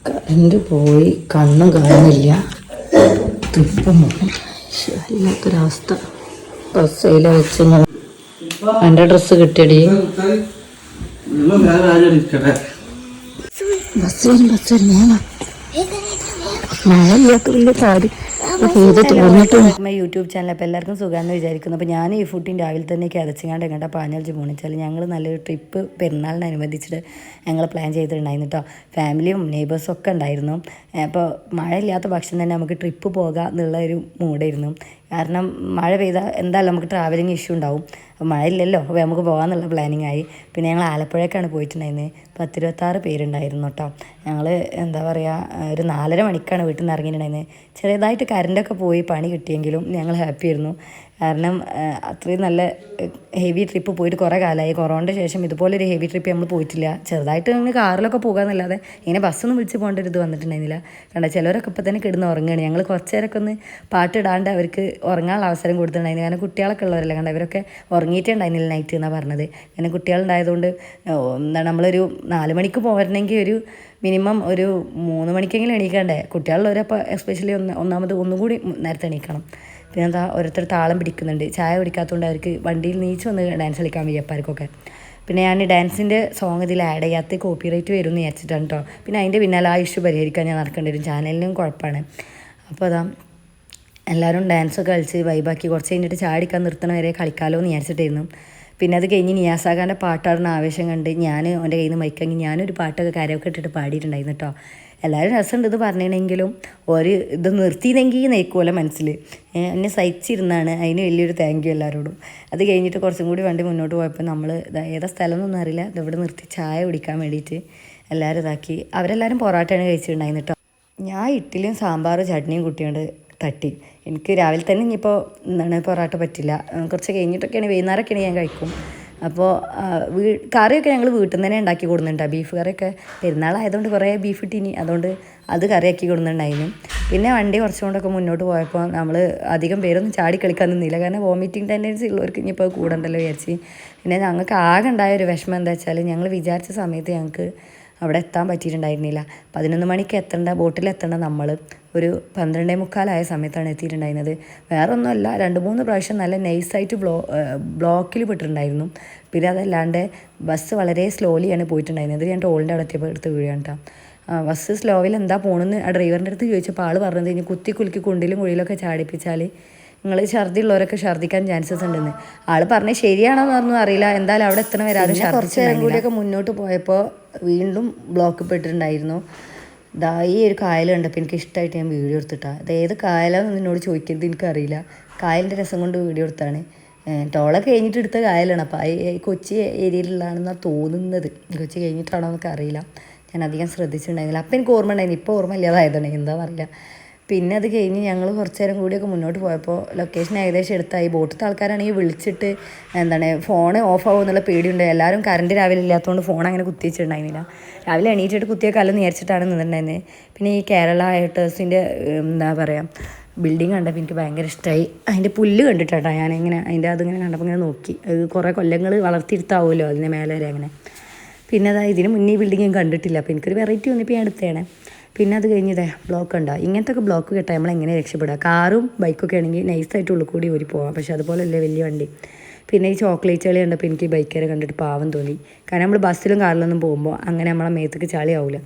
Current പോയി, കണ്ണും കാണുന്നില്ല, തുപ്പം വല്ലാത്തൊരവസ്ഥ. ബസ്സിൽ വെച്ച് എൻ്റെ ഡ്രസ്സ് കിട്ടിയടി. ബസ് വരും മഴ ഇല്ലാത്ത വലിയ കാര്യം. യൂട്യൂബ് ചാനൽ അപ്പോൾ എല്ലാവർക്കും സുഖമാണെന്ന് വിചാരിക്കുന്നു. അപ്പോൾ ഞാൻ ഈ ഫുഡിൻ്റെ രാവിലെ തന്നെ കിതച്ചിങ്ങാണ്ട് എങ്ങോട്ടാ പാഞ്ഞളിച്ച് പോണിച്ചാൽ ഞങ്ങൾ നല്ലൊരു ട്രിപ്പ് പെരുന്നാളിനനുബന്ധിച്ചിട്ട് ഞങ്ങൾ പ്ലാൻ ചെയ്തിട്ടുണ്ടായിരുന്നു കേട്ടോ. ഫാമിലിയും നെയ്ബേഴ്സും ഒക്കെ ഉണ്ടായിരുന്നു. അപ്പോൾ മഴയില്ലാത്ത പക്ഷം തന്നെ നമുക്ക് ട്രിപ്പ് പോകാം എന്നുള്ള ഒരു മൂഡായിരുന്നു. കാരണം മഴ പെയ്താൽ എന്തായാലും നമുക്ക് ട്രാവലിംഗ് ഇഷ്യൂ ഉണ്ടാവും. അപ്പോൾ മഴയില്ലല്ലോ, അപ്പോൾ നമുക്ക് പോകാമെന്നുള്ള പ്ലാനിങ് ആയി. പിന്നെ ഞങ്ങൾ ആലപ്പുഴയ്ക്കാണ് പോയിട്ടുണ്ടായിരുന്നത്. 10-26 പേരുണ്ടായിരുന്നു കേട്ടോ. ഞങ്ങൾ എന്താ പറയുക, ഒരു 4:30 മണിക്കാണ് വീട്ടിൽ നിന്ന് ഇറങ്ങിയിട്ടുണ്ടായിരുന്നത്. ചെറിയതായിട്ട് കറണ്ടൊക്കെ പോയി പണി കിട്ടിയെങ്കിലും ഞങ്ങൾ ഹാപ്പി ആയിരുന്നു. കാരണം അത്രയും നല്ല ഹെവി ട്രിപ്പ് പോയിട്ട് കുറേ കാലമായി. കൊറോണയുടെ ശേഷം ഇതുപോലൊരു ഹെവി ട്രിപ്പ് നമ്മൾ പോയിട്ടില്ല. ചെറുതായിട്ട് ഇങ്ങനെ കാറിലൊക്കെ പോകാമെന്നല്ലാതെ ഇങ്ങനെ ബസ്സൊന്നും വിളിച്ച് പോകേണ്ട ഒരു ഇത് വന്നിട്ടുണ്ടായിരുന്നില്ല. കണ്ട ചിലവരൊക്കെ ഇപ്പോൾ തന്നെ കിടന്ന് ഉറങ്ങുകയാണ്. ഞങ്ങൾ കുറച്ച് നേരമൊക്കെ ഒന്ന് പാട്ടിടാണ്ട് അവർക്ക് ഉറങ്ങാനുള്ള അവസരം കൊടുത്തിട്ടുണ്ടായിരുന്നു. കാരണം കുട്ടികളൊക്കെ ഉള്ളവരല്ല, കണ്ട അവരൊക്കെ ഉറങ്ങിയിട്ടുണ്ടായിരുന്നില്ല നൈറ്റ് എന്നാണ് പറഞ്ഞത്. കാരണം കുട്ടികളുണ്ടായതുകൊണ്ട് എന്താണ് നമ്മളൊരു 4 മണിക്ക് പോരണമെങ്കിൽ ഒരു മിനിമം ഒരു 3 മണിക്കെങ്കിലും എണീക്കണ്ടേ. കുട്ടികളുള്ളവരപ്പോൾ എസ്പെഷ്യലി ഒന്നും കൂടി നേരത്തെ എണീക്കണം. പിന്നെ എന്താ ഓരോരുത്തർ താളം പിടിക്കുന്നുണ്ട്. ചായ കുടിക്കാത്തതുകൊണ്ട് അവർക്ക് വണ്ടിയിൽ നീച്ച് വന്ന് ഡാൻസ് കളിക്കാൻ വയ്യ അപ്പാർക്കൊക്കെ. പിന്നെ ഞാൻ ഡാൻസിൻ്റെ സോങ് ഇതിൽ ആഡ് ചെയ്യാത്ത കോപ്പിറൈറ്റ് വരും എന്ന് വിചാരിച്ചിട്ടാണ് കേട്ടോ. പിന്നെ അതിൻ്റെ പിന്നാലെ ആ ഇഷ്യൂ പരിഹരിക്കാൻ ഞാൻ നടക്കേണ്ടി വരും, ചാനലിനും കുഴപ്പമാണ്. അപ്പോൾ അതാ എല്ലാവരും ഡാൻസൊക്കെ കളിച്ച് വൈബാക്കി കുറച്ച് കഴിഞ്ഞിട്ട് ചാടിക്കാൻ നിർത്തണ വരെ കളിക്കാമല്ലോ എന്ന് വിചാരിച്ചിട്ടായിരുന്നു. പിന്നെ അത് കഴിഞ്ഞ് നിയാസാഖാൻ്റെ പാട്ടാടുന്ന ആവേശം കണ്ട് ഞാൻ അവൻ്റെ കയ്യിൽ നിന്ന് മൈക്കങ്ങി ഞാനൊരു പാട്ടൊക്കെ കരയൊക്കെ ഇട്ടിട്ട് പാടിയിട്ടുണ്ടായിരുന്നു കേട്ടോ. എല്ലാവരും രസമുണ്ട് ഇത് പറഞ്ഞിട്ടുണ്ടെങ്കിലും ഒരു ഇത് നിർത്തിയതെങ്കിൽ നയിക്കുമല്ലോ മനസ്സിൽ. എന്നെ സഹിച്ചിരുന്നാണ്, അതിന് വലിയൊരു താങ്ക് യു എല്ലാവരോടും. അത് കഴിഞ്ഞിട്ട് കുറച്ചും കൂടി വണ്ടി മുന്നോട്ട് പോയപ്പോൾ നമ്മൾ ഏതാ സ്ഥലം എന്നൊന്നും അറിയില്ല, ഇതിവിടെ നിർത്തി ചായ കുടിക്കാൻ വേണ്ടിയിട്ട് എല്ലാവരും ഇതാക്കി. അവരെല്ലാവരും പൊറോട്ടയാണ് കഴിച്ചിട്ടുണ്ടായിരുന്നു കേട്ടോ. ഞാൻ ഇഡ്ഡലിയും സാമ്പാറും ചട്നിയും കൂട്ടിയോണ്ട് തട്ടി. എനിക്ക് രാവിലെ തന്നെ ഇനിയിപ്പോൾ എന്താണ് പൊറോട്ട പറ്റില്ല, കുറച്ച് കഴിഞ്ഞിട്ടൊക്കെയാണ് വൈകുന്നേരമൊക്കെയാണ് ഞാൻ കഴിക്കും. അപ്പോൾ കറിയൊക്കെ ഞങ്ങൾ വീട്ടിൽ നിന്ന് തന്നെ ഉണ്ടാക്കി കൊടുക്കുന്നുണ്ട്. ബീഫ് കറിയൊക്കെ പെരുന്നാളായതുകൊണ്ട് കുറേ ബീഫ് ഇട്ടിനി, അതുകൊണ്ട് അത് കറിയാക്കി കൊടുക്കുന്നുണ്ടായിരുന്നു. പിന്നെ വണ്ടി കുറച്ചുകൊണ്ടൊക്കെ മുന്നോട്ട് പോയപ്പോൾ നമ്മൾ അധികം പേരൊന്നും ചാടി കളിക്കാൻ നിന്നില്ല. കാരണം വോമിറ്റിംഗ് ടെൻഡൻസി ഉള്ളവർക്ക് ഇനിയിപ്പോൾ കൂടണ്ടല്ലോ വിചാരിച്ച്. പിന്നെ ഞങ്ങൾക്ക് ആകെ ഉണ്ടായ ഒരു വിഷമം എന്താ വെച്ചാൽ ഞങ്ങൾ വിചാരിച്ച സമയത്ത് ഞങ്ങൾക്ക് അവിടെ എത്താൻ പറ്റിയിട്ടുണ്ടായിരുന്നില്ല. 11 മണിക്ക് ബോട്ടിലെത്തേണ്ട നമ്മൾ ഒരു 12:45 സമയത്താണ് എത്തിയിട്ടുണ്ടായിരുന്നത്. വേറെ ഒന്നുമല്ല, 2-3 പ്രാവശ്യം നല്ല നൈസായിട്ട് ബ്ലോക്കിൽ പെട്ടിട്ടുണ്ടായിരുന്നു. പിന്നെ അതല്ലാണ്ട് ബസ് വളരെ സ്ലോലിയാണ് പോയിട്ടുണ്ടായിരുന്നത്. ഞാൻ ടോളിൻ്റെ അവിടെ എത്തിയപ്പോൾ എടുത്ത് വീഴുകയാണ് കേട്ടോ. ബസ് സ്ലോവിൽ എന്താ പോകണമെന്ന് ആ ഡ്രൈവറിൻ്റെ അടുത്ത് ചോദിച്ചപ്പോൾ ആൾ പറഞ്ഞത് ഇനി കുലുക്കി കുണ്ടിലും കുഴിയിലൊക്കെ ചാടിപ്പിച്ചാൽ നിങ്ങൾ ഛർദി ഉള്ളവരൊക്കെ ഛർദ്ദിക്കാൻ ചാൻസസ് ഉണ്ടെന്ന്. ആൾ പറഞ്ഞത് ശരിയാണോ എന്നൊന്നും അറിയില്ല. എന്തായാലും അവിടെ എത്തണ വരെ അത് കുറച്ച് നേരം കൂടിയൊക്കെ മുന്നോട്ട് പോയപ്പോൾ വീണ്ടും ബ്ലോക്ക് പെട്ടിട്ടുണ്ടായിരുന്നു. ഈ ഒരു കായൽ കണ്ടപ്പോൾ എനിക്ക് ഇഷ്ടമായിട്ട് ഞാൻ വീഡിയോ എടുത്തിട്ടാണ്. അത് ഏത് കായലാണെന്ന് എന്നോട് ചോദിക്കരുത്, എനിക്കറിയില്ല. കായലിൻ്റെ രസം കൊണ്ട് വീഡിയോ എടുത്താണ്. ടോളൊക്കെ കഴിഞ്ഞിട്ട് എടുത്ത കായലാണ്. അപ്പോൾ കൊച്ചി ഏരിയയിലുള്ളതാണെന്നാണ് തോന്നുന്നത്. കൊച്ചി കഴിഞ്ഞിട്ടാണോ എന്നൊക്കെ അറിയില്ല, ഞാൻ അധികം ശ്രദ്ധിച്ചിട്ടുണ്ടായിരുന്നില്ല. അപ്പോൾ എനിക്ക് ഓർമ്മ ഉണ്ടായിരുന്നു, ഇപ്പോൾ ഓർമ്മ ഇല്ലാതായതാണ്, എന്താണെന്നറിയില്ല. പിന്നെ അത് കഴിഞ്ഞ് ഞങ്ങൾ കുറച്ച് നേരം കൂടിയൊക്കെ മുന്നോട്ട് പോയപ്പോൾ ലൊക്കേഷൻ ഏകദേശം എടുത്തായി. ബോട്ടിലത്തെ ആൾക്കാരാണെങ്കിൽ വിളിച്ചിട്ട് ഫോൺ ഓഫ് ആവും എന്നുള്ള പേടിയുണ്ട്. എല്ലാവരും കറണ്ട് രാവിലെ ഇല്ലാത്തതുകൊണ്ട് ഫോൺ അങ്ങനെ കുത്തിവെച്ചിട്ടുണ്ടായിരുന്നില്ല. രാവിലെ എണീറ്റിട്ട് കുത്തിയേക്കാലം വിചാരിച്ചിട്ടാണ് നിന്നിട്ടുണ്ടായിരുന്നത്. പിന്നെ ഈ കേരള ഹൈറ്റേഴ്സിൻ്റെ എന്താ പറയുക ബിൽഡിങ് കണ്ടപ്പോൾ എനിക്ക് ഭയങ്കര ഇഷ്ടമായി. അതിൻ്റെ പുല്ല് കണ്ടിട്ടാട്ടോ ഞാനിങ്ങനെ അതിങ്ങനെ കണ്ടപ്പോൾ ഇങ്ങനെ നോക്കി. അത് കുറേ കൊല്ലങ്ങൾ വളർത്തിയെടുത്താവുമല്ലോ അതിൻ്റെ മേലെ വരെ അങ്ങനെ. പിന്നെ ഇതിന് മുന്നേ ഈ ബിൽഡിങ് ഞാൻ കണ്ടിട്ടില്ല. അപ്പോൾ എനിക്കൊരു വെറൈറ്റി വന്നിപ്പോൾ ഞാൻ എടുത്തതാണ്. പിന്നെ അത് കഴിഞ്ഞതേ ബ്ലോക്ക് ഉണ്ടാവും. ഇങ്ങനത്തെ ഒക്കെ ബ്ലോക്ക് കിട്ടാൻ നമ്മളെങ്ങനെ രക്ഷപ്പെടുക? കാറും ബൈക്കൊക്കെ ആണെങ്കിൽ നൈസായിട്ട് ഉള്ളിൽ കൂടി ഓടി പോകാം. പക്ഷേ അതുപോലെയല്ലേ വലിയ വണ്ടി. പിന്നെ ഈ ചോക്ലേറ്റ് ചളി കണ്ടപ്പോൾ എനിക്ക് ഈ ബൈക്കേരെ കണ്ടിട്ട് പാവം തോന്നി. കാരണം നമ്മൾ ബസ്സിലും കാറിലൊന്നും പോകുമ്പോൾ അങ്ങനെ നമ്മളെ മേത്തേക്ക് ചളി ആവില്ല.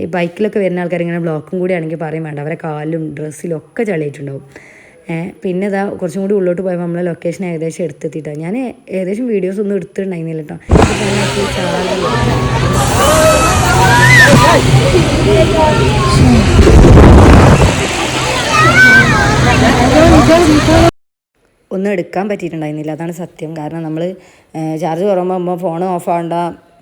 ഈ ബൈക്കിലൊക്കെ വരുന്ന ആൾക്കാർ ഇങ്ങനെ ബ്ലോക്കും കൂടി ആണെങ്കിൽ പറയും വേണ്ട, അവരെ കാലിലും ഡ്രസ്സിലും ഒക്കെ ചളിയായിട്ടുണ്ടാവും. പിന്നെ കുറച്ചും കൂടി ഉള്ളോട്ട് പോയപ്പോൾ നമ്മളെ ലൊക്കേഷൻ ഏകദേശം എടുത്തെത്തിയിട്ടാണ്. ഞാൻ ഏകദേശം വീഡിയോസ് ഒന്നും എടുത്തിട്ടുണ്ടായിരുന്നില്ല കേട്ടോ. ഒന്നും എടുക്കാൻ പറ്റിയിട്ടുണ്ടായിരുന്നില്ല, അതാണ് സത്യം. കാരണം നമ്മൾ ചാർജ് കുറയുമ്പോൾ ഫോൺ ഓഫ് ആവണ്ട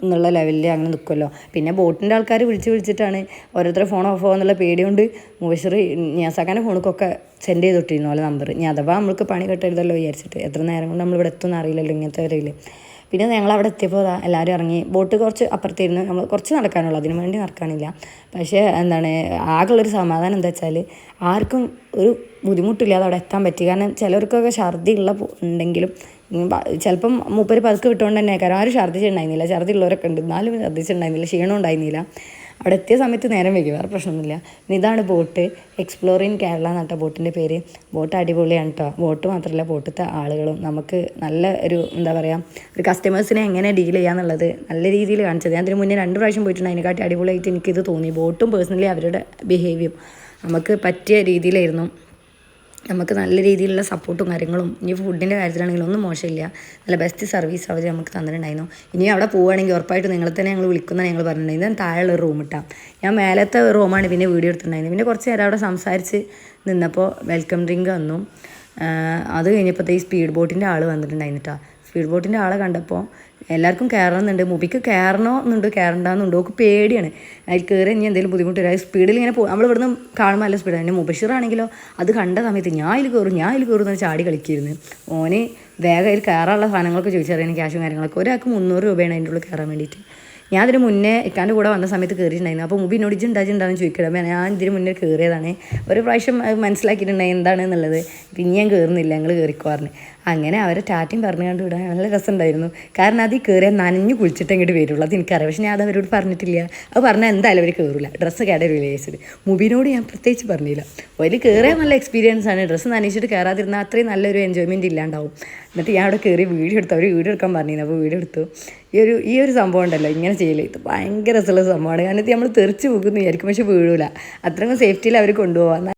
എന്നുള്ള ലെവലിൽ അങ്ങനെ നിൽക്കുമല്ലോ. പിന്നെ ബോട്ടിൻ്റെ ആൾക്കാർ വിളിച്ചിട്ടാണ് ഓരോരുത്തരുടെ ഫോൺ ഓഫ് ആവുന്നുള്ള പേടിയുണ്ട് മുബഷിർ നിയാസാഖാൻ്റെ ഫോണിക്കൊക്കെ സെൻഡ് ചെയ്തിട്ടിരുന്നു പോലെ നമ്പർ. ഇനി അഥവാ നമ്മൾക്ക് പണി കെട്ടരുതല്ലോ വിചാരിച്ചിട്ട്. എത്ര നേരം കൊണ്ട് നമ്മളിവിടെ എത്തുമെന്ന് അറിയില്ലല്ലോ ഇങ്ങനത്തെ വരയിൽ. പിന്നെ ഞങ്ങൾ അവിടെ എത്തിയപ്പോൾ എല്ലാവരും ഇറങ്ങി. ബോട്ട് കുറച്ച് അപ്പുറത്തിരുന്ന് നമ്മൾ കുറച്ച് നടക്കാനുള്ളൂ, അതിന് വേണ്ടി നടക്കാനില്ല. പക്ഷേ ആകെയുള്ളൊരു സമാധാനം എന്താ വെച്ചാൽ ആർക്കും ഒരു ബുദ്ധിമുട്ടില്ലാതെ അവിടെ എത്താൻ പറ്റി. കാരണം ചിലർക്കൊക്കെ ഛർദി ഉണ്ടെങ്കിലും ചിലപ്പം മൂപ്പര് പതുക്കെ വിട്ടുകൊണ്ട് തന്നെ കാരണം ആരും ഛർദ്ദിച്ചിട്ടുണ്ടായിരുന്നില്ല. ഛർദി ഉള്ളവരൊക്കെ ഉണ്ട്, എന്നാലും ഛർദ്ദിച്ചിട്ടുണ്ടായിരുന്നില്ല, ക്ഷീണം ഉണ്ടായിരുന്നില്ല. അവിടെ എത്തിയ സമയത്ത് നേരം വൈകി, വേറെ പ്രശ്നമൊന്നുമില്ല. പിന്നെ ഇതാണ് ബോട്ട്, എക്സ്പ്ലോർ ഇൻ കേരള എന്നാട്ടോ ബോട്ടിൻ്റെ പേര്. ബോട്ട് അടിപൊളിയാണ് കേട്ടോ. ബോട്ട് മാത്രമല്ല ബോട്ടിലത്തെ ആളുകളും നമുക്ക് നല്ല ഒരു എന്താ പറയുക, ഒരു കസ്റ്റമേഴ്സിനെ എങ്ങനെ ഡീൽ ചെയ്യാന്നുള്ളത് നല്ല രീതിയിൽ കാണിച്ചത്. ഞാൻ അതിന് മുന്നേ 2 പ്രാവശ്യം പോയിട്ടുണ്ട്. അതിനെക്കാട്ടി അടിപൊളിയായിട്ട് എനിക്കിത് തോന്നി. ബോട്ടും പേഴ്സണലി അവരുടെ ബിഹേവിയറും നമുക്ക് പറ്റിയ രീതിയിലായിരുന്നു. നമുക്ക് നല്ല രീതിയിലുള്ള സപ്പോർട്ടും കാര്യങ്ങളും, ഇനി ഫുഡിൻ്റെ കാര്യത്തിലാണെങ്കിലും ഒന്നും മോശമില്ല. നല്ല ബെസ്റ്റ് സർവീസ് അവർ നമുക്ക് തന്നിട്ടുണ്ടായിരുന്നു. ഇനി അവിടെ പോവുകയാണെങ്കിൽ ഉറപ്പായിട്ട് നിങ്ങളെ തന്നെ ഞങ്ങൾ വിളിക്കുന്ന ഞങ്ങൾ പറഞ്ഞിട്ടുണ്ടായിരുന്നു. ഞാൻ താഴെയുള്ള റൂം ഇട്ടാം. ഞാൻ മേലത്തെ റൂമാണ് പിന്നെ വീഡിയോ എടുത്തിട്ടുണ്ടായിരുന്നു. പിന്നെ കുറച്ച് നേരം അവിടെ സംസാരിച്ച് നിന്നപ്പോൾ വെൽക്കം ഡ്രിങ്ക് വന്നു. അത് കഴിഞ്ഞപ്പോൾ ഈ സ്പീഡ് ബോട്ടിൻ്റെ ആൾ വന്നിട്ടുണ്ടായിരുന്നു കേട്ടോ. സ്പീഡ് ബോട്ടിൻ്റെ ആളെ കണ്ടപ്പോൾ എല്ലാവർക്കും കയറണമെന്നുണ്ട്. മുബിക്ക് കയറണമെന്നുണ്ട്, കയറണ്ടെന്നുണ്ട്. ഓക്ക് പേടിയാണ് അതിൽ കയറി ഇനി എന്തെങ്കിലും ബുദ്ധിമുട്ട് വരും. സ്പീഡിൽ ഇങ്ങനെ പോകും. നമ്മൾ ഇവിടുന്ന് കാണുമ്പോൾ നല്ല സ്പീഡാണ്. എൻ്റെ മുബഷിറാണെങ്കിലോ അത് കണ്ട സമയത്ത് ഞാൻ അതിൽ കയറും എന്ന് ചാടി കളിക്കിയിരുന്നു. ഓന് വേഗം അതിൽ കയറാനുള്ള സാധനങ്ങളൊക്കെ ചോദിച്ചറിയാൻ ക്യാഷും കാര്യങ്ങളൊക്കെ. ഒരാൾക്ക് 300 രൂപയാണ് അതിൻ്റെ ഉള്ളിൽ കയറാൻ വേണ്ടിയിട്ട്. ഞാൻ അതിന് മുന്നേ ഇക്കാൻ്റെ കൂടെ വന്ന സമയത്ത് കയറിയിട്ടുണ്ടായിരുന്നു. അപ്പോൾ മുബി എന്നോട് ഇജുണ്ടാകും ചോദിക്കണം. ഞാൻ ഇതിന് മുന്നേ കയറിയതാണ്. ഒരു പ്രാവശ്യം മനസ്സിലാക്കിയിട്ടുണ്ടായി എന്താണെന്നുള്ളത്. പിന്നെ ഞാൻ കയറുന്നില്ല, ഞങ്ങൾ കയറിക്കോറിന്. അങ്ങനെ അവരെ ടാറ്റയും പറഞ്ഞു കണ്ട് വിടാൻ നല്ല രസമുണ്ടായിരുന്നു. കാരണം അതിൽ കയറിയാൽ നനഞ്ഞു കുളിച്ചിട്ട് ഇങ്ങോട്ട് വരുള്ളൂ. അത് എനിക്കറിയാം. പക്ഷേ ഞാൻ അത് അവരോട് പറഞ്ഞിട്ടില്ല. അത് പറഞ്ഞാൽ എന്തായാലും അവർ കയറില്ല. ഡ്രസ്സ് കേടരില്ല വിചാരിച്ചത്. മുബിനോട് ഞാൻ പ്രത്യേകിച്ച് പറഞ്ഞില്ല. അതിൽ കയറിയാൽ നല്ല എക്സ്പീരിയൻസ് ആണ്. ഡ്രസ്സ് നനയിച്ചിട്ട് കയറാതിരുന്നാൽ അത്രയും നല്ലൊരു എൻജോയ്മെൻറ്റ് ഇല്ലാണ്ടാവും. എന്നിട്ട് ഞാൻ അവിടെ കയറി വീഡിയോ എടുത്തു. അവർ വീഡിയോ എടുക്കാൻ പറഞ്ഞിരുന്നു. അപ്പോൾ വീഡിയോ എടുത്തു. ഈ ഒരു സംഭവം ഉണ്ടല്ലോ, ഇങ്ങനെ ചെയ്യില്ല, ഇത് ഭയങ്കര രസമുള്ള സംഭവമാണ്. കാരണം ഇത് നമ്മൾ തെറിച്ച് പോകുന്നു വിചാരിക്കും, പക്ഷെ വീഴൂല. അത്രയും സേഫ്റ്റിയിൽ അവർ കൊണ്ടുപോകാം.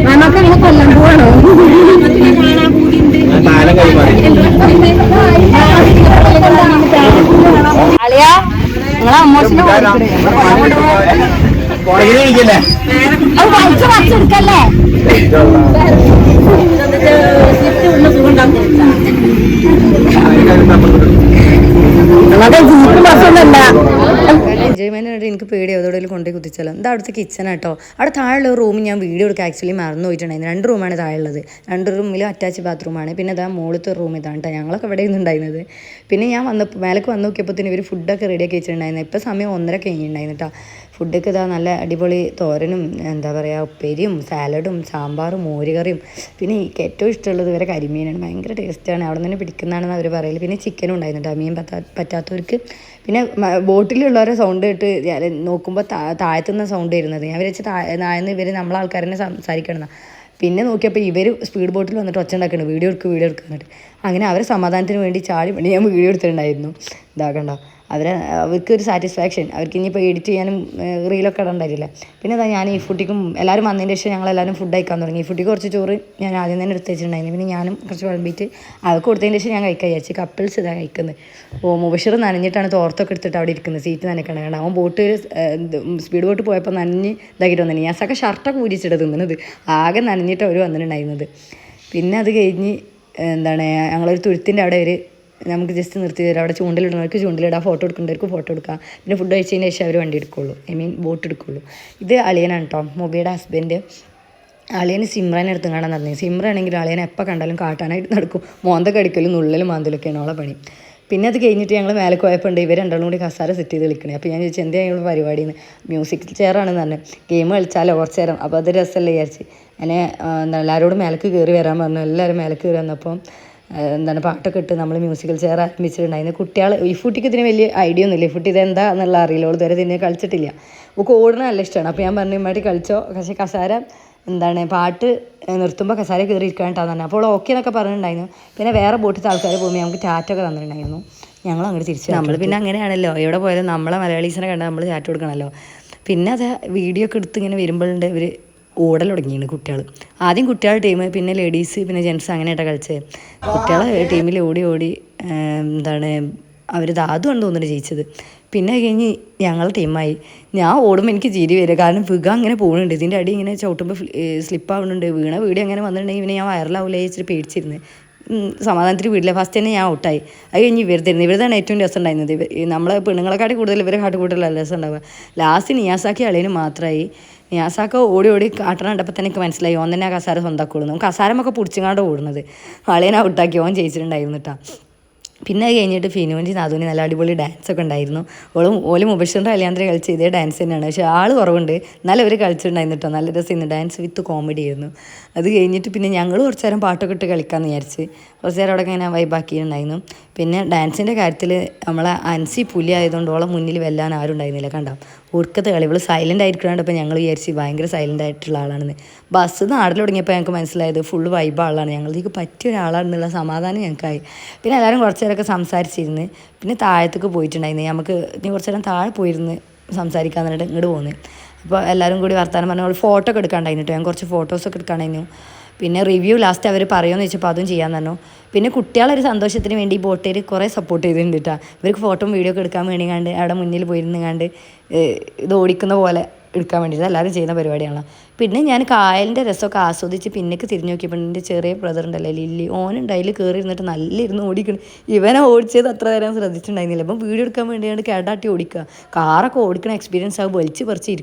നമുക്കങ്ങനെ കൊല്ലം പോവാണോ? അളിയാ നിങ്ങളെ അമ്മോസിനെ വച്ചെടുക്കല്ലേ? എൻജോയ്മെൻറ്റിനായിട്ട് എനിക്ക് പേടി എവിടെയെങ്കിലും കൊണ്ടുപോയി കുത്തിച്ചാലോ. എന്താ അവിടുത്തെ കിച്ചനാട്ടോ. അവിടെ താഴെയുള്ള റൂം ഞാൻ വീഡിയോ എടുക്കാൻ ആക്ച്വലി മറന്നു പോയിട്ടുണ്ടായിരുന്നു. 2 റൂമാണ് താഴെയുള്ളത്. 2 റൂമിലും അറ്റാച്ച് ബാത്റൂമാണ്. പിന്നെ അതാ മുകളിലത്തെ റൂം ഇതാണ് കേട്ടോ. ഞങ്ങളൊക്കെ ഇവിടെ നിന്നുണ്ടായിരുന്നത്. പിന്നെ ഞാൻ മേലേക്ക് വന്ന് നോക്കിയപ്പോൾ ഇവർ ഫുഡൊക്കെ റെഡിയാക്കി വെച്ചിട്ടുണ്ടായിരുന്നു. ഇപ്പോൾ സമയം 1:30 കഴിഞ്ഞിട്ടുണ്ടായിരുന്നു കേട്ടോ. ഫുഡൊക്കെ ഇതാ നല്ല അടിപൊളി തോരനും എന്താ പറയുക ഉപ്പേരിയും സാലഡും സാമ്പാറും മോരുകറിയും. പിന്നെ എനിക്ക് ഏറ്റവും ഇഷ്ടമുള്ളത് ഇവരെ കരിമീനാണ്. ഭയങ്കര ടേസ്റ്റാണ്. അവിടെ നിന്ന് പിടിക്കുന്നതാണെന്ന് അവർ പറയല്. പിന്നെ ചിക്കനും ഉണ്ടായിരുന്നു കേട്ടോ, മീൻ പറ്റാത്തവർക്ക്. പിന്നെ ബോട്ടിലുള്ളവരെ സൗണ്ട് കേട്ട് നോക്കുമ്പോൾ താഴത്തുനിന്ന് സൗണ്ട് വരുന്നത്. ഞാൻ വിചാരിച്ച് താഴ്ന്ന് ഇവർ നമ്മളെ ആൾക്കാരെന്നെ സംസാരിക്കണം. പിന്നെ നോക്കിയപ്പോൾ ഇവർ സ്പീഡ് ബോട്ടിൽ വന്നിട്ട് ഒച്ച ഉണ്ടാക്കണം, വീഡിയോ എടുക്കുക എന്നിട്ട്. അങ്ങനെ അവരെ സമാധാനത്തിന് വേണ്ടി ചാടി വേണ്ടി ഞാൻ വീഡിയോ എടുത്തിട്ടുണ്ടായിരുന്നു. ഇതാക്കണ്ട അവർക്കൊരു സാറ്റിസ്ഫാക്ഷൻ. അവർക്ക് ഇനിയിപ്പോൾ എഡിറ്റ് ചെയ്യാനും റീലൊക്കെ ഇടണ്ടായില്ല. പിന്നെ അതാ ഞാൻ ഈ ഫുഡിക്കും എല്ലാവരും വന്നതിന് ശേഷം ഞങ്ങളെല്ലാവരും ഫുഡ് കഴിക്കാൻ തുടങ്ങി. ഈ ഫുഡിക്ക് കുറച്ച് ചോറ് ഞാൻ ആദ്യം തന്നെ എടുത്ത് വെച്ചിട്ടുണ്ടായിരുന്നു. പിന്നെ ഞാനും കുറച്ച് വിളമ്പിയിട്ട് അവർക്ക് കൊടുത്തതിന് ശേഷം ഞാൻ കഴിക്കാൻ വിചാരിച്ചു. കപ്പിൾസ് ഇതാ കഴിക്കുന്നത്. മുബഷിർ നനഞ്ഞിട്ടാണ് തോർത്തൊക്കെ എടുത്തിട്ട് അവിടെ ഇരിക്കുന്നത്. സീറ്റ് നനയ്ക്കണം. കാരണം അവൻ ബോട്ട് സ്പീഡ് ബോട്ട് പോയപ്പോൾ നനഞ്ഞ് ഇതാക്കിയിട്ട് വന്നിട്ട് ഞാസൊക്കെ ഷർട്ടൊക്കെ ഊരിച്ചിട്ട് തിന്നുന്നത്. ആകെ നനഞ്ഞിട്ട് അവർ വന്നിട്ടുണ്ടായിരുന്നത്. പിന്നെ അത് കഴിഞ്ഞ് എന്താണ് ഞങ്ങളൊരു തുരുത്തിൻ്റെ അവിടെ ഒരു നമുക്ക് ജസ്റ്റ് നിർത്തി തരാം. അവിടെ ചൂണ്ടിലിടുന്നവർക്ക് ചൂണ്ടിലിടാം, ഫോട്ടോ എടുക്കേണ്ടവർക്ക് ഫോട്ടോ എടുക്കാം. പിന്നെ ഫുഡ് കഴിച്ചതിന് ശേഷം അവർ വണ്ടി എടുക്കുള്ളൂ, ബോട്ട് എടുക്കുള്ളൂ. ഇത് അളിയനാണ് കേട്ടോ, മൊബിയുടെ ഹസ്ബൻഡ്. അളിയന് സിമ്രനെ എടുത്ത് കാണാൻ നടന്നത്. സിമ്രാണെങ്കിൽ അളിയനെ എപ്പോൾ കണ്ടാലും കാട്ടാനായിട്ട് നടക്കും. മോന്തൊക്കെ അടിക്കലും നുള്ളലും മാന്തലൊക്കെയാണ് ഓളെ പണി. പിന്നെ അത് കഴിഞ്ഞിട്ട് ഞങ്ങൾ മേലെ പോയപ്പോൾ ഇവർ രണ്ടാളും കൂടി കസാര സെറ്റ് ചെയ്ത് കളിക്കണേ. അപ്പോൾ ഞാൻ ചോദിച്ചു എന്താ ഞങ്ങൾ പരിപാടിയെന്ന്. മ്യൂസിക് ചെയറാണെന്ന് പറഞ്ഞു. ഗെയിം കളിച്ചാലോ കുറച്ച് നേരം, അപ്പോൾ അത് രസമല്ലേ വിചാരിച്ച് അങ്ങനെ എല്ലാവരോടും മേലേക്ക് കയറി വരാൻ പറഞ്ഞു. എല്ലാവരും മേലേക്ക് കയറി വന്നപ്പോൾ പാട്ടൊക്കെ ഇട്ട് നമ്മൾ മ്യൂസിക്കൽ ചെയർ ആരംഭിച്ചിട്ടുണ്ടായിരുന്നു. കുട്ടികൾ ഈ ഫുട്ടിക്ക് ഇതിന് വലിയ ഐഡിയ ഒന്നുമില്ല. ഈ ഫുട്ടി ഇതെന്താ എന്നുള്ള അറിയില്ല. ഓൾ ഇതുവരെ ഇതിനെ കളിച്ചിട്ടില്ല. ഓൾക്ക് ഓടണം നല്ല ഇഷ്ടമാണ്. അപ്പോൾ ഞാൻ പറഞ്ഞു ഇമ്മായിട്ട് കളിച്ചോ, പക്ഷേ കസാര പാട്ട് നിർത്തുമ്പോൾ കസാര കയറി ഇരിക്കാനായിട്ടാന്ന് പറഞ്ഞു. അപ്പോൾ ഓക്കെ എന്നൊക്കെ പറഞ്ഞിട്ടുണ്ടായിരുന്നു. പിന്നെ വേറെ ബോട്ടിൽ ആൾക്കാർ പോകുമ്പോൾ നമുക്ക് ചാറ്റൊക്കെ തന്നിട്ടുണ്ടായിരുന്നു. ഞങ്ങൾ അങ്ങോട്ട് തിരിച്ചു. നമ്മൾ പിന്നെ അങ്ങനെയാണല്ലോ, എവിടെ പോയാലും നമ്മളെ മലയാളീസിനെ കണ്ടാൽ നമ്മൾ ചാറ്റ് കൊടുക്കണമല്ലോ. പിന്നെ അത് വീഡിയോ ഒക്കെ എടുത്ത് ഇങ്ങനെ വരുമ്പോഴുണ്ട് ഇവർ ഓടൽ തുടങ്ങിയാണ് കുട്ടികൾ. ആദ്യം കുട്ടികളുടെ ടീം, പിന്നെ ലേഡീസ്, പിന്നെ ജെൻറ്റ്സ് അങ്ങനെയായിട്ടാണ് കളിച്ചത്. കുട്ടികളെ ടീമിൽ ഓടി അവർ അതുമാണ് തോന്നുന്നത് ജയിച്ചത്. പിന്നെ കഴിഞ്ഞ് ഞങ്ങളുടെ ടീമായി. ഞാൻ ഓടുമ്പോൾ എനിക്ക് ചിരി വരിക, കാരണം വിക അങ്ങനെ പോകുന്നുണ്ട്. ഇതിൻ്റെ അടി ഇങ്ങനെ ചവിട്ടുമ്പോൾ സ്ലിപ്പാവുന്നുണ്ട്. വീഡിയോ അങ്ങനെ വന്നിട്ടുണ്ടെങ്കിൽ പിന്നെ ഞാൻ വൈറലാവില്ല വെച്ചിട്ട് പേടിച്ചിരുന്നു. സമാധാനത്തിന് വീട്ടിലെ ഫസ്റ്റ് തന്നെ ഞാൻ ഔട്ടായി. അത് കഴിഞ്ഞ് ഇവരുതാണ് ഏറ്റവും രസം ഉണ്ടായിരുന്നത്. നമ്മളെ പെണ്ണുങ്ങളെക്കാട്ടി കൂടുതൽ ഇവരെ കാട്ടുകൂട്ടലല്ല രസം ഉണ്ടാവുക. ലാസ്റ്റ് നിയാസാക്കി അളിയന് മാത്രമായി. നിയാസാക്ക ഓടി കാട്ടണ കണ്ടപ്പോൾ തന്നെ എനിക്ക് മനസ്സിലായി ഓൻ തന്നെ ആ കസാര സ്വന്തമാക്കുള്ളൂ. നമുക്ക് കസാരമൊക്കെ പിടിച്ചിങ്ങാണ്ട് ഓടുന്നത്. അളിയനെ ഔട്ടാക്കി ഓൻ ജയിച്ചിട്ടുണ്ടായിരുന്നു കേട്ടോ. പിന്നെ അത് കഴിഞ്ഞിട്ട് ഫിനുവിൻ്റെ നാദൂന് നല്ല അടിപൊളി ഡാൻസൊക്കെ ഉണ്ടായിരുന്നു. ഓല് മുബഷറിൻ്റെ കല്യാണത്തിന് കളിച്ച ഇതേ ഡാൻസ് തന്നെയാണ്. പക്ഷേ ആൾ കുറവുണ്ട്, എന്നാലും അവർ കളിച്ചിട്ടുണ്ടായിരുന്നു കേട്ടോ. നല്ല രസമായിരുന്നു, ഡാൻസ് വിത്ത് കോമഡി ആയിരുന്നു. അത് കഴിഞ്ഞിട്ട് പിന്നെ ഞങ്ങൾ കുറച്ച് നേരം പാട്ടൊക്കെ ഇട്ട് കളിക്കാമെന്ന് വിചാരിച്ച് കുറച്ച് നേരം അവിടെ ഇങ്ങനെ വൈബാക്കിയിട്ടുണ്ടായിരുന്നു. പിന്നെ ഡാൻസിൻ്റെ കാര്യത്തിൽ നമ്മളെ അൻസി പുലി ആയതുകൊണ്ട് ഓളെ മുന്നിൽ വെല്ലാൻ ആരും ഉണ്ടായിരുന്നില്ല. കണ്ടോ ഒടുക്കത്തെ കളി, ഇവൾ സൈലൻ്റ് ആയിരിക്കണോണ്ടപ്പോൾ ഞങ്ങൾ വിചാരിച്ച് ഭയങ്കര സൈലൻ്റ് ആയിട്ടുള്ള ആളാണെന്ന്. ബസ് നാട്ടിൽ തുടങ്ങിയപ്പോൾ ഞങ്ങൾക്ക് മനസ്സിലായത് ഫുള്ള് വൈബ് ആളാണ്, ഞങ്ങൾക്ക് പറ്റിയ ഒരാളാണെന്നുള്ള സമാധാനം ഞങ്ങൾക്കായി. പിന്നെ എല്ലാവരും കുറച്ച് നേരമൊക്കെ സംസാരിച്ചിരുന്ന് പിന്നെ താഴത്തേക്ക് പോയിട്ടുണ്ടായിരുന്നു. നമുക്ക് ഇനി കുറച്ച് നേരം താഴെ പോയിരുന്ന് സംസാരിക്കാൻ പറഞ്ഞിട്ട് ഇങ്ങോട്ട് പോകുന്നത്. അപ്പോൾ എല്ലാവരും കൂടി വർത്താനം പറഞ്ഞാൽ ഫോട്ടോ ഒക്കെ എടുക്കാണ്ടായിരുന്നു കേട്ടോ. ഞാൻ കുറച്ച് ഫോട്ടോസൊക്കെ എടുക്കാണ്ടായിരുന്നു. പിന്നെ റിവ്യൂ ലാസ്റ്റ് അവർ പറയുമെന്ന് ചോദിച്ചപ്പോൾ അതും ചെയ്യാൻ പറഞ്ഞു. പിന്നെ കുട്ടികളൊരു സന്തോഷത്തിന് വേണ്ടി ബോട്ടേർ കുറേ സപ്പോർട്ട് ചെയ്തിട്ടുണ്ട് കേട്ടോ. ഇവർക്ക് ഫോട്ടോ വീഡിയോ ഒക്കെ എടുക്കാൻ വേണ്ടി കണ്ട് അവിടെ മുന്നിൽ പോയിരുന്ന് കണ്ട് ഇത് ഓടിക്കുന്ന പോലെ എടുക്കാൻ വേണ്ടിയിട്ട് എല്ലാവരും ചെയ്യുന്ന പരിപാടിയാണ്. പിന്നെ ഞാൻ കായലിൻ്റെ രസമൊക്കെ ആസ്വദിച്ച് പിന്നേക്ക് തിരിഞ്ഞു നോക്കിയപ്പോൾ എൻ്റെ ചെറിയ ബ്രദർ ഉണ്ടല്ലോ ലില്ലി, ഓനുണ്ട് അതിൽ കയറി ഇരുന്നിട്ട് നല്ല ഇരുന്ന് ഓടിക്കണം. ഇവനെ ഓടിച്ചത് അത്ര നേരം ശ്രദ്ധിച്ചിട്ടുണ്ടായിരുന്നില്ല. അപ്പം വീഡിയോ എടുക്കാൻ വേണ്ടിയാണ് കേടാട്ടി ഓടിക്കുക. കാറൊക്കെ ഓടിക്കണ എക്സ്പീരിയൻസ് ആകും, വലിച്ച്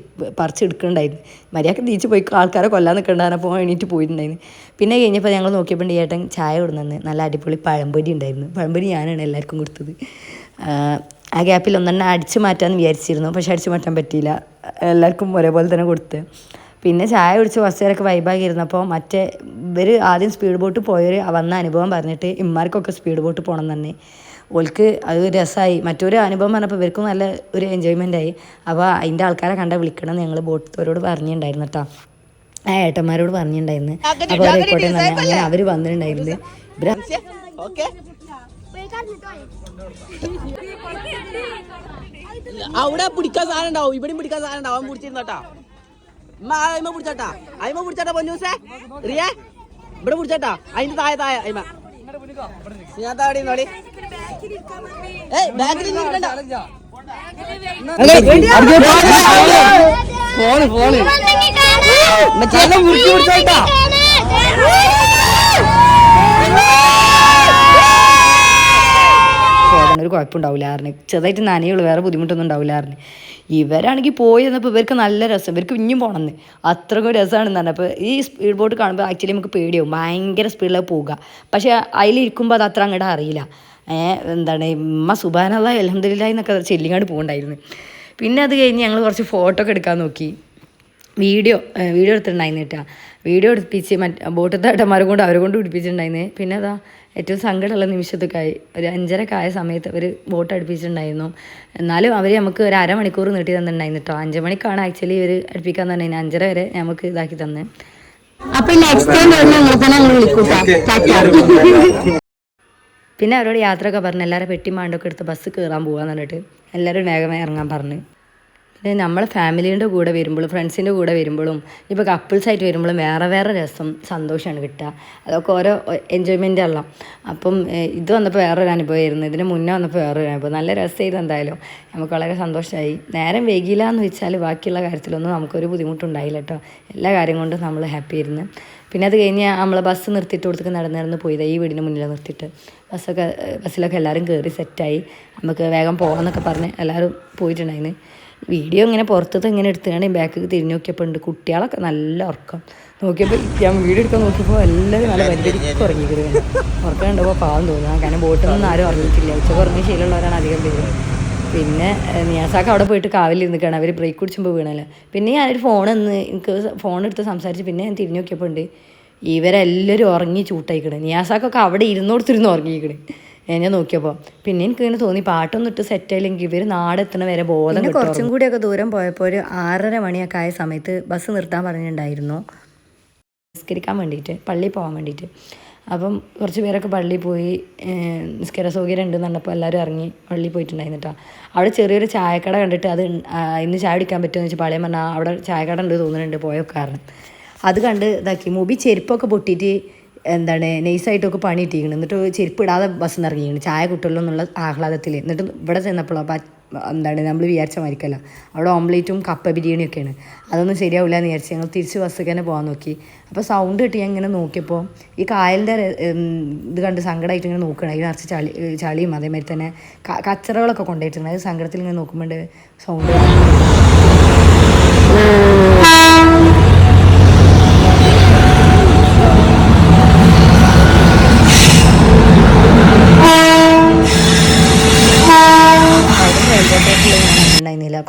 പറിച്ചെടുക്കണ്ടായിരുന്നു. മര്യാദക്ക് തിരിച്ച് പോയി ആൾക്കാരെ കൊല്ലാൻ നിൽക്കണ്ടായിരുന്നപ്പോൾ എണീറ്റ് പോയിട്ടുണ്ടായിരുന്നു. പിന്നെ കഴിഞ്ഞപ്പോൾ ഞങ്ങൾ നോക്കിയപ്പോൾ ഏട്ടൻ ചായ കൊടുന്നു, നല്ല അടിപൊളി പഴംപൊരി ഉണ്ടായിരുന്നു. പഴംപൊരി ഞാനാണ് എല്ലാവർക്കും കൊടുത്തത്. ആ ഗ്യാപ്പിൽ ഒന്നെണ്ണം അടിച്ചു മാറ്റാമെന്ന് വിചാരിച്ചിരുന്നു, പക്ഷെ അടിച്ചു മാറ്റാൻ പറ്റിയില്ല, എല്ലാവർക്കും ഒരേപോലെ തന്നെ കൊടുത്ത്. പിന്നെ ചായ കുടിച്ച് കുറച്ച് നേരമൊക്കെ വൈബാക്കിയിരുന്നപ്പോൾ മറ്റേ ഇവർ ആദ്യം സ്പീഡ് ബോട്ട് പോയൊരു വന്ന അനുഭവം പറഞ്ഞിട്ട് ഇമ്മാർക്കൊക്കെ സ്പീഡ് ബോട്ട് പോകണം തന്നെ. ഓൾക്ക് അത് രസമായി, മറ്റൊരു അനുഭവം പറഞ്ഞപ്പോൾ ഇവർക്കും നല്ല ഒരു എൻജോയ്മെൻ്റ് ആയി. അപ്പോൾ അതിൻ്റെ ആൾക്കാരെ വിളിക്കണം എന്ന് ഞങ്ങൾ ബോട്ടോരോട് പറഞ്ഞിട്ടുണ്ടായിരുന്നു കേട്ടോ. ആ ഏട്ടന്മാരോട് പറഞ്ഞിട്ടുണ്ടായിരുന്നു. അപ്പോൾ അവരായിക്കോട്ടെ എന്ന് പറഞ്ഞാൽ അങ്ങനെ അവർ വന്നിട്ടുണ്ടായിരുന്നു. അവിടെ പിടിക്കാൻ സാധനം ഉണ്ടാവും, ഇവിടെയും പിടിക്കാൻ സാധനം ഉണ്ടാവും. അവൻ പിടിച്ചിരുന്നോട്ടാ, അയിമ പിടിച്ചോട്ടാ, അയിമ പിടിച്ചോട്ടാ പൊന്നൂസേ റിയേ, ഇവിടെ പിടിച്ചോട്ടാ, അതിന്റെ താഴെ അയിമ ഞാൻ താടി നോടി. ബാക്കിൽ ഫോണ് ഫോണ് പിടിച്ചോട്ടാ. ഒരു കുഴപ്പമുണ്ടാവില്ലായിരുന്നു, ചെറുതായിട്ട് നനയുള്ളൂ, വേറെ ബുദ്ധിമുട്ടൊന്നും ഉണ്ടാവില്ലായിരുന്നു. ഇവരാണെങ്കിൽ പോയി തന്നപ്പോൾ ഇവർക്ക് നല്ല രസം, ഇവർക്ക് ഇനിയും പോകണമെന്ന് അത്രക്കും രസമാണെന്ന് പറഞ്ഞാൽ. അപ്പോൾ ഈ സ്പീഡ് ബോട്ട് കാണുമ്പോൾ ആക്ച്വലി നമുക്ക് പേടിയാവും, ഭയങ്കര സ്പീഡിലാണ് പോവുക. പക്ഷേ അതിലിരിക്കുമ്പോൾ അത് അത്ര അങ്ങോട്ട് അറിയില്ല. എന്താണ് ഉമ്മ സുബ്ഹാനല്ലാഹ് അൽഹംദുലില്ലാഹ് എന്നൊക്കെ ചെല്ലിങ്ങാണ്ട് പോകണ്ടായിരുന്നു. പിന്നെ അത് കഴിഞ്ഞ് ഞങ്ങൾ കുറച്ച് ഫോട്ടോ ഒക്കെ എടുക്കാൻ നോക്കി, വീഡിയോ എടുത്തിട്ടുണ്ടായിരുന്നു കേട്ടോ. വീഡിയോ എടുപ്പിച്ച് ബോട്ടത്തെ ഏട്ടന്മാരെ കൊണ്ട് അവരെ കൊണ്ട് പിടിപ്പിച്ചിട്ടുണ്ടായിരുന്നു. പിന്നെ അതാ ഏറ്റവും സങ്കടമുള്ള നിമിഷത്തൊക്കെയായി ഒരു 5:30 ആയ സമയത്ത് അവർ ബോട്ട് അടുപ്പിച്ചിട്ടുണ്ടായിരുന്നു. എന്നാലും അവർ നമുക്ക് ഒരു അരമണിക്കൂർ നീട്ടി തന്നിട്ടുണ്ടായിരുന്നു കേട്ടോ. 5 മണിക്കാണ് ആക്ച്വലി ഇവർ അടുപ്പിക്കാൻ തന്നെ, 5:30 വരെ നമുക്ക് ഇതാക്കി തന്നെ. പിന്നെ അവരോട് യാത്രയൊക്കെ പറഞ്ഞ് എല്ലാവരും പെട്ടി മാണ്ടൊക്കെ എടുത്ത് ബസ് കയറാൻ പോകാന്ന് പറഞ്ഞിട്ട് എല്ലാവരും വേഗമായി ഇറങ്ങാൻ പറഞ്ഞു. പിന്നെ നമ്മൾ ഫാമിലീൻ്റെ കൂടെ വരുമ്പോഴും ഫ്രണ്ട്സിൻ്റെ കൂടെ വരുമ്പോഴും ഇപ്പോൾ കപ്പിൾസായിട്ട് വരുമ്പോഴും വേറെ വേറെ രസം സന്തോഷമാണ് കിട്ടുക. അതൊക്കെ ഓരോ എൻജോയ്മെൻ്റ് അല്ല. അപ്പം ഇത് വന്നപ്പോൾ വേറൊരു അനുഭവമായിരുന്നു, ഇതിന് മുന്നേ വന്നപ്പോൾ വേറൊരു അനുഭവം. നല്ല രസമായിരുന്നു. എന്തായാലും നമുക്ക് വളരെ സന്തോഷമായി. നേരം വൈകില്ല എന്ന് വെച്ചാൽ ബാക്കിയുള്ള കാര്യത്തിലൊന്നും നമുക്കൊരു ബുദ്ധിമുട്ടുണ്ടായില്ല കേട്ടോ. എല്ലാ കാര്യം കൊണ്ടും നമ്മൾ ഹാപ്പി ആയിരുന്നു. പിന്നെ അത് കഴിഞ്ഞ് നമ്മൾ ബസ് നിർത്തിയിട്ട് കൊടുത്തൊക്കെ നടന്ന് പോയത് ഈ വീടിന് മുന്നിൽ നിർത്തിയിട്ട് ബസ്സിലൊക്കെ എല്ലാവരും കയറി സെറ്റായി നമുക്ക് വേഗം പോകാമെന്നൊക്കെ പറഞ്ഞ് എല്ലാവരും പോയിട്ടുണ്ടായിരുന്നു. വീഡിയോ ഇങ്ങനെ പുറത്തത് ഇങ്ങനെ എടുത്തുകൊണ്ട് ബാക്കിൽ തിരിഞ്ഞു നോക്കിയപ്പോൾ ഉണ്ട് കുട്ടികളൊക്കെ നല്ല ഉറക്കം. നോക്കിയപ്പോൾ ഞാൻ വീഡിയോ എടുക്കാൻ നോക്കിയപ്പോൾ എല്ലാവരും നല്ല പരിപാടിക്ക് ഉറങ്ങിക്കിടുകയാണ്. ഉറക്കം കണ്ടപ്പോൾ പാവം തോന്നുക, കാരണം ബോട്ടൊന്നും ആരും ഉറങ്ങിയിട്ടില്ല. ഉച്ചക്ക് ഉറങ്ങിയ ശീലമുള്ളവരാണ് അധികം പേര്. പിന്നെ നിയാസാക്ക് അവിടെ പോയിട്ട് കാവിലിരുന്നിക്കാണ്, അവർ ബ്രേക്ക് കുടിച്ചുമ്പോൾ വീണല്ലോ. പിന്നെ ഞാനൊരു എനിക്ക് ഫോണെടുത്ത് സംസാരിച്ച് പിന്നെ ഞാൻ തിരിഞ്ഞു നോക്കിയപ്പോൾ ഉണ്ട് ഇവരെല്ലാവരും ഉറങ്ങി ചൂട്ടായിക്കണേ. നിയാസാക്കൊക്കെ അവിടെ ഇരുന്നോടത്തിരുന്ന് ഉറങ്ങിക്കണേ ഞാൻ നോക്കിയപ്പോൾ. പിന്നെ എനിക്കിങ്ങനെ തോന്നി പാട്ടൊന്നും ഇട്ട് സെറ്റായില്ലെങ്കിൽ ഇവർ നാടെത്തണ വരെ ബോധം. കുറച്ചും കൂടിയൊക്കെ ദൂരം പോയപ്പോൾ ഒരു 6:30 മണിയൊക്കെ ആയ സമയത്ത് ബസ് നിർത്താൻ പറഞ്ഞിട്ടുണ്ടായിരുന്നു നിസ്കരിക്കാൻ വേണ്ടിയിട്ട്, പള്ളിയിൽ പോകാൻ വേണ്ടിയിട്ട്. അപ്പം കുറച്ച് പേരൊക്കെ പള്ളിയിൽ പോയി, നിസ്കാര സൗകര്യം ഉണ്ടെന്ന് പറഞ്ഞപ്പോൾ എല്ലാവരും ഇറങ്ങി പള്ളിയിൽ പോയിട്ടുണ്ടായിരുന്നു കേട്ടോ. അവിടെ ചെറിയൊരു ചായക്കട കണ്ടിട്ട് അത് ഇന്ന് ചായ കുടിക്കാൻ പറ്റുമെന്ന് വെച്ചാൽ പാളയം പറഞ്ഞാൽ അവിടെ ചായക്കട ഉണ്ട് തോന്നുന്നുണ്ട് പോയ കാരണം. അത് കണ്ട് ഇതാക്കി മൂബി ചെരുപ്പൊക്കെ പൊട്ടിയിട്ട് നൈസായിട്ടൊക്കെ പണി ഇട്ടിരിക്കണം. എന്നിട്ട് ചെരുപ്പ് ഇടാതെ ബസ്സിൽ നിന്ന് ഇറങ്ങിയാണ് ചായ കിട്ടുമല്ലോ എന്നുള്ള ആഹ്ലാദത്തിൽ. എന്നിട്ട് ഇവിടെ ചെന്നപ്പോഴോ നമ്മൾ വിചാരിച്ച മാതിരിക്കല്ല, അവിടെ ഓംലേറ്റും കപ്പ ബിരിയാണിയൊക്കെയാണ്. അതൊന്നും ശരിയാവില്ല എന്ന് വിചാരിച്ച് ഞങ്ങൾ തിരിച്ച് ബസ്സിൽ തന്നെ പോകാൻ നോക്കി. അപ്പോൾ സൗണ്ട് കിട്ടി ഞാൻ ഇങ്ങനെ നോക്കിയപ്പോൾ ഈ കായലിൻ്റെ ഇത് കണ്ട് സങ്കടമായിട്ട് ഇങ്ങനെ നോക്കണം. അതിൽ നിറച്ച് ചളിയും അതേമാതിരി തന്നെ കച്ചറകളൊക്കെ കൊണ്ടുപോയിട്ടുണ്ട്. അത് സങ്കടത്തിൽ ഇങ്ങനെ നോക്കുമ്പോൾ സൗണ്ട്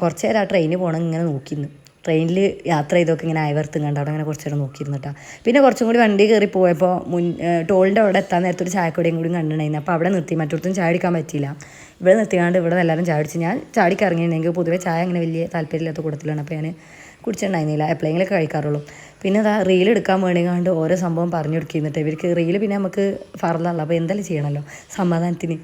കുറച്ച് നേരം ആ ട്രെയിന് പോകണം ഇങ്ങനെ നോക്കിയിരുന്നു. ട്രെയിനിൽ യാത്ര ചെയ്തൊക്കെ ഇങ്ങനെ അയവർത്തും കണ്ട് അവിടെ അങ്ങനെ കുറച്ച് നേരം നോക്കിയിരുന്നിട്ടാ. പിന്നെ കുറച്ചും കൂടി വണ്ടി കയറി പോയപ്പോൾ ടോളിൻ്റെ അവിടെ എത്താൻ നേരത്തെ ഒരു ചായക്കടയും കൂടി കണ്ടിട്ടുണ്ടായിരുന്നു. അപ്പോൾ അവിടെ നിർത്തി, മറ്റൊരുത്തും ചായ അടിക്കാൻ പറ്റിയില്ല. ഇവിടെ നിർത്തിക്കാണ്ട് ഇവിടെ എല്ലാവരും ചായ അടിച്ച്. ഞാൻ ചാടിക്ക് ഇറങ്ങിയിട്ടുണ്ടെങ്കിൽ പൊതുവെ ചായ അങ്ങനെ വലിയ താല്പര്യമില്ലാത്ത കൂട്ടത്തിലാണ്. അപ്പോൾ ഞാൻ കുടിച്ചിട്ടുണ്ടായിരുന്നില്ല, എപ്പോഴെങ്കിലൊക്കെ കഴിക്കാറുള്ളൂ. പിന്നെ അതാ റീൽ എടുക്കാൻ വേണ്ടിക്കാണ്ട് ഓരോ സംഭവം പറഞ്ഞു കൊടുക്കുന്നിട്ട് ഇവർക്ക് റീൽ പിന്നെ നമുക്ക് ഫറലാണല്ലോ, അപ്പോൾ എന്തായാലും ചെയ്യണമല്ലോ സമാധാനത്തിന്,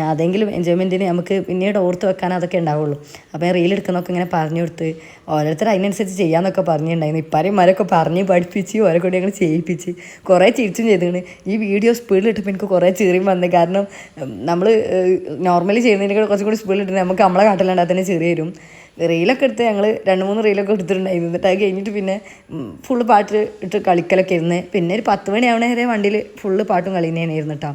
അതെങ്കിലും എൻജോയ്മെൻറ്റിന് നമുക്ക് പിന്നീട് ഓർത്ത് വെക്കാൻ അതൊക്കെ ഉണ്ടാവുള്ളൂ. അപ്പോൾ റീൽ എടുക്കുന്നതൊക്കെ ഇങ്ങനെ പറഞ്ഞു കൊടുത്ത് ഓരോരുത്തർ അതിനനുസരിച്ച് ചെയ്യാമെന്നൊക്കെ പറഞ്ഞിട്ടുണ്ടായിരുന്നു. ഇപ്പാരന്മാരൊക്കെ പറഞ്ഞ് പഠിപ്പിച്ച് ഓരോ കൂടി ഞങ്ങൾ ചെയ്യിപ്പിച്ച് കുറേ ചിരിച്ചും ചെയ്തിട്ടുണ്ട്. ഈ വീഡിയോ സ്പീഡിലിട്ടപ്പോൾ എനിക്ക് കുറേ ചെറിയും വന്നത്. കാരണം നമ്മൾ നോർമലി ചെയ്യുന്നതിനേക്കാൾ കുറച്ചും കൂടി സ്പീഡിലിട്ട് നമുക്ക് നമ്മളെ കാട്ടിലുണ്ടാകാൻ തന്നെ ചെറിയ വരും. റീലൊക്കെ എടുത്ത് ഞങ്ങൾ 2-3 റീലൊക്കെ എടുത്തിട്ടുണ്ടായിരുന്നു. എന്നിട്ട് അത് കഴിഞ്ഞിട്ട് പിന്നെ ഫുള്ള് പാട്ട് ഇട്ട് കളിക്കലൊക്കെ ഇരുന്ന് പിന്നെ ഒരു 10 മണിയാവണ വരെ വണ്ടിയിൽ ഫുള്ള് പാട്ടും കളി തന്നെയായിരുന്നു കേട്ടോ.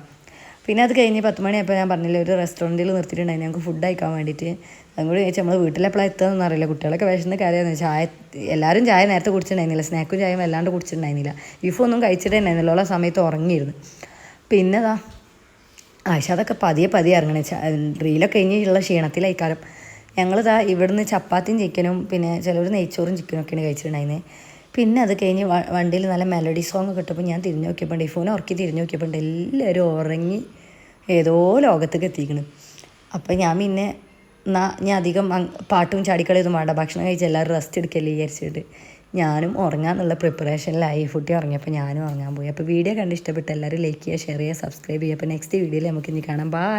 പിന്നെ അത് കഴിഞ്ഞ് 10 മണിയായപ്പോൾ ഞാൻ പറഞ്ഞില്ല ഒരു റെസ്റ്റോറൻറ്റിൽ നിർത്തിയിട്ടുണ്ടായിരുന്നു ഞങ്ങൾക്ക് ഫുഡ് കഴിക്കാൻ വേണ്ടിയിട്ട്. അതും കൂടി ചോദിച്ചാൽ നമ്മൾ വീട്ടിലെപ്പോഴാണ് എത്തുകയെന്നൊന്നും അറിയില്ല. കുട്ടികളൊക്കെ വിശന്ന് കാര്യമായിരുന്നു. ചായ എല്ലാവരും ചായ നേരത്തെ കുടിച്ചിട്ടുണ്ടായിരുന്നില്ല, സ്നാക്കും ചായയും വല്ലാണ്ട് കുടിച്ചിട്ടുണ്ടായിരുന്നില്ല. ഇഫൊന്നും കഴിച്ചിട്ടുണ്ടായിരുന്നില്ല, ഉള്ള സമയത്ത് ഉറങ്ങിയിരുന്നു. പിന്നെ അതൊക്കെ പതിയെ ഇറങ്ങണേ. റീലൊക്കെ കഴിഞ്ഞുള്ള ക്ഷീണത്തിലായിക്കാരം. ഞങ്ങളിതാ ഇവിടുന്ന് ചപ്പാത്തിയും ചിക്കനും പിന്നെ ചിലവർ നെയ്ച്ചോറും ചിക്കനും ഒക്കെയാണ് കഴിച്ചിട്ടുണ്ടായിരുന്നത്. പിന്നെ അത് കഴിഞ്ഞ് വണ്ടിയിൽ നല്ല മെലഡി സോങ് കിട്ടുമ്പോൾ ഞാൻ തിരിഞ്ഞു നോക്കിയപ്പോൾ ഫോനെ ഉറക്കി തിരിഞ്ഞു നോക്കിയപ്പോൾ എല്ലാവരും ഉറങ്ങി ഏതോ ലോകത്തേക്ക് എത്തിക്കണം. അപ്പോൾ ഞാൻ പിന്നെ ഞാൻ അധികം പാട്ടും ചാടിക്കളിയൊന്നും വേണ്ട, ഭക്ഷണം കഴിച്ച് എല്ലാവരും റെസ്റ്റ് എടുക്കല്ലേ വിചാരിച്ചിട്ട് ഞാനും ഉറങ്ങാനുള്ള പ്രിപ്പറേഷനിലായി. ഫുട്ടി ഉറങ്ങിയപ്പോൾ ഞാനും ഉറങ്ങാൻ പോയി. അപ്പോൾ വീഡിയോ കണ്ട് ഇഷ്ടപ്പെട്ട് എല്ലാവരും ലൈക്ക് ചെയ്യുക, ഷെയർ ചെയ്യുക, സബ്സ്ക്രൈബ് ചെയ്യുക. അപ്പോൾ നെക്സ്റ്റ് വീഡിയോയിൽ നമുക്ക് ഇനി കാണാം. ബൈ.